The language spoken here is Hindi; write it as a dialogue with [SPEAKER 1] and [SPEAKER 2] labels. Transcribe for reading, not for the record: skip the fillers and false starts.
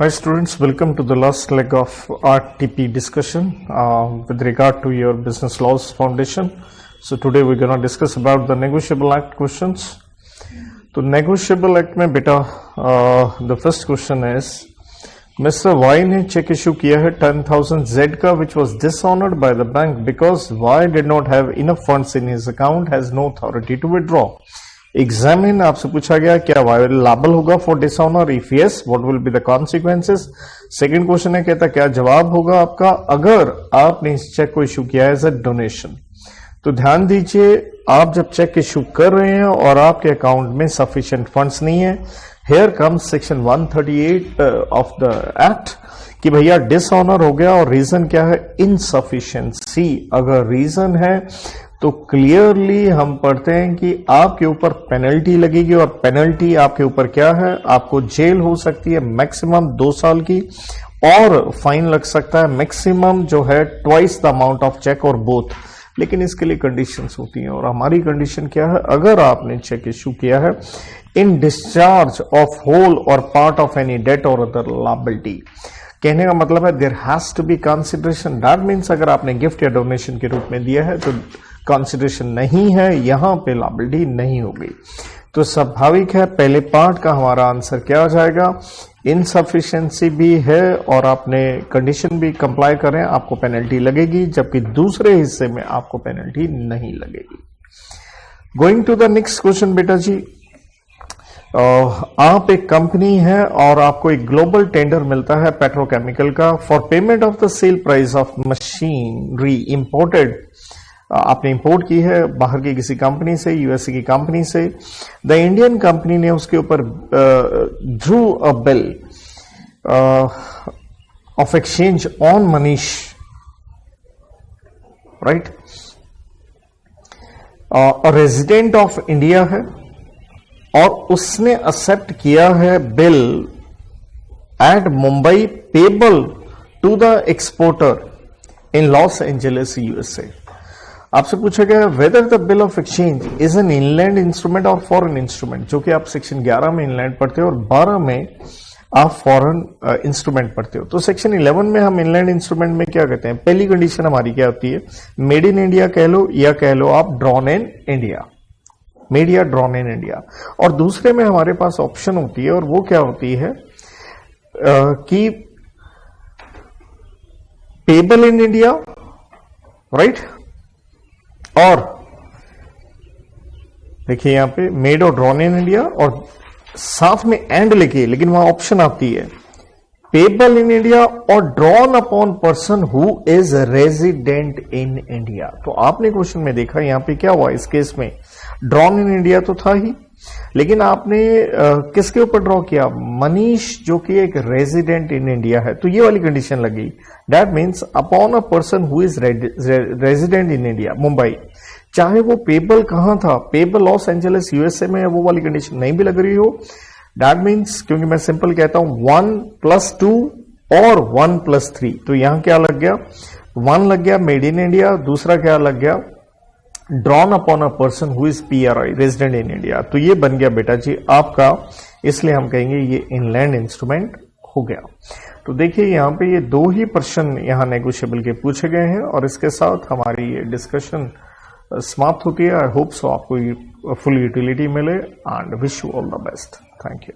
[SPEAKER 1] Hi students, welcome to the last leg of RTP discussion with regard to your Business Laws Foundation. So today we're going to discuss about the Negotiable Act questions. तो Negotiable Act में बेटा the first question is Mr. Y ने चेक इशू किया है 10,000 Z का which was dishonored by the bank because Y did not have enough funds in his account, has no authority to withdraw. Examine आपसे पूछा गया क्या वाई लाबल होगा for dishonour, if yes what will be the consequences. Second question है कहता क्या जवाब होगा आपका अगर आपने इस चेक को इशू किया एज अ डोनेशन. तो ध्यान दीजिए, आप जब चेक इशू कर रहे हैं और आपके अकाउंट में सफिशिएंट फंड्स नहीं है, here comes section 138 of the act कि भैया डिसऑनर हो गया और रीजन क्या है, इनसफिशिएंसी. अगर रीजन है तो क्लियरली हम पढ़ते हैं कि आपके ऊपर पेनल्टी लगेगी और पेनल्टी आपके ऊपर क्या है, आपको जेल हो सकती है मैक्सिमम 2 साल की और फाइन लग सकता है मैक्सिमम जो है twice the amount of cheque और बोथ. लेकिन इसके लिए कंडीशंस होती हैं और हमारी कंडीशन क्या है, अगर आपने चेक इशू किया है इन डिस्चार्ज ऑफ होल और पार्ट ऑफ एनी डेट और अदर लायबिलिटी. कहने का मतलब है there has to be consideration. That means अगर आपने गिफ्ट या डोनेशन के रूप में दिया है तो कंसिडरेशन नहीं है, यहां पे लायबिलिटी नहीं होगी. तो स्वाभाविक है पहले पार्ट का हमारा आंसर क्या आ जाएगा, इनसफिशिएंसी भी है और आपने कंडीशन भी कंप्लाई करें आपको पेनल्टी लगेगी, जबकि दूसरे हिस्से में आपको पेनल्टी नहीं लगेगी. Going to the next question बेटा जी, आप एक कंपनी है और आपको एक ग्लोबल टेंडर मिलता है पेट्रोकेमिकल का for payment of the sale price of machinery imported. आपने इंपोर्ट की है बाहर की किसी कंपनी से, यूएसए की कंपनी से. द इंडियन कंपनी ने उसके ऊपर drew a bill of exchange on Manish, right. Resident of India है और उसने एक्सेप्ट किया है bill at Mumbai payable to the exporter in Los Angeles USA. आपसे पूछा गया whether the bill of exchange is an inland instrument और फॉरेन इंस्ट्रूमेंट, जो कि आप सेक्शन 11 में इनलैंड पढ़ते हो और 12 में आप फॉरेन इंस्ट्रूमेंट पढ़ते हो. तो सेक्शन 11 में हम इनलैंड इंस्ट्रूमेंट में क्या कहते हैं, पहली कंडीशन हमारी क्या होती है, मेड इन इंडिया कह लो या कह लो आप ड्रॉन इन इंडिया, मेड या ड्रॉन इन इंडिया. और दूसरे में हमारे पास ऑप्शन होती है और वो क्या होती है कि पेबल इन इंडिया, राइट. और देखिए यहां पे मेड और ड्रॉन इन इंडिया और साथ में एंड लिखिए, लेकिन वहां ऑप्शन आती है पेबल इन इंडिया और drawn upon person who is resident in India. तो आपने क्वेश्चन में देखा यहां पे क्या हुआ, इस केस में ड्रॉन इन इंडिया तो था ही, लेकिन आपने किसके ऊपर ड्रॉ किया, मनीष जो कि एक रेजिडेंट इन इंडिया है. तो ये वाली कंडीशन लगी. That means upon a person who is resident in India Mumbai, चाहे वो पेबल कहां था, पेबल लॉस एंजलिस यूएसए में, वो वाली कंडीशन नहीं भी लग रही हो. दैट मीन्स क्योंकि मैं सिंपल कहता हूं 1+2 और 1+3, तो यहां क्या लग गया, 1 लग गया मेड इन इंडिया, दूसरा क्या लग गया drawn upon a person who is PRI resident in India. तो ये बन गया बेटा जी आपका, इसलिए हम कहेंगे ये इनलैंड इंस्ट्रूमेंट हो गया. तो देखिए यहां पे ये 2 ही प्रश्न यहां नेगोशिएबल के पूछे गए हैं और इसके साथ हमारी ये डिस्कशन समाप्त होती है. आई होप सो आपको फुल यूटिलिटी मिले and wish you all the best. Thank you.